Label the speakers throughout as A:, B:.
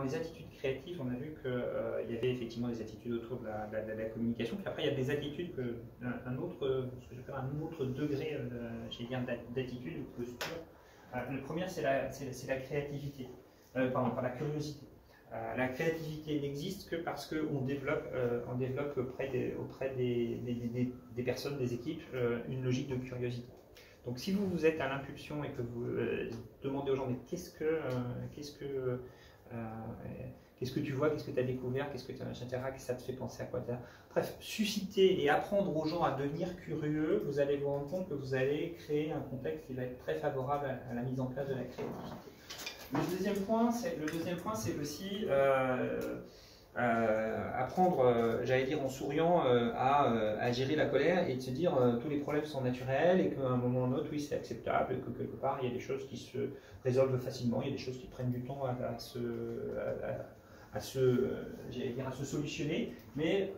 A: les attitudes créatives, on a vu qu'il y avait effectivement des attitudes autour de la communication, puis après il y a des attitudes, un autre degré d'attitude ou de posture. Le premier, c'est la créativité, pardon, pas la curiosité. La créativité n'existe que parce qu'on développe auprès des personnes, des équipes, une logique de curiosité. Donc si vous êtes à l'impulsion et que vous demandez aux gens mais qu'est-ce que tu vois, qu'est-ce que tu as découvert, qu'est-ce que tu as, etc., que ça te fait penser à quoi. Bref, susciter et apprendre aux gens à devenir curieux, vous allez vous rendre compte que vous allez créer un contexte qui va être très favorable à la mise en place de la créativité. Le deuxième point, c'est aussi apprendre, j'allais dire en souriant, à gérer la colère et de se dire tous les problèmes sont naturels et qu'à un moment ou un autre, oui, c'est acceptable, que quelque part, il y a des choses qui se résolvent facilement, il y a des choses qui prennent du temps à se solutionner, mais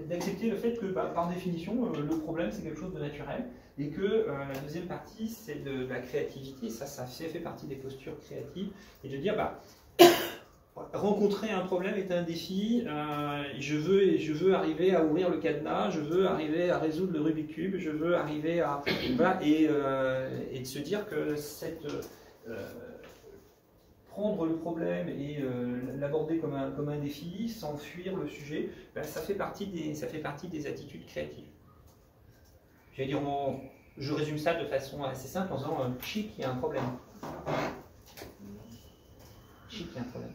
A: d'accepter le fait que, par définition, le problème, c'est quelque chose de naturel et que la deuxième partie, c'est de la créativité, ça fait partie des postures créatives, et de dire, rencontrer un problème est un défi, je veux arriver à ouvrir le cadenas, je veux arriver à résoudre le Rubik's Cube, je veux arriver à... Voilà, et de se dire que prendre le problème et l'aborder comme un défi, sans fuir le sujet, ça fait partie des attitudes créatives. Je vais dire, je résume ça de façon assez simple en disant chic, il y a un problème. Chic, il y a un problème.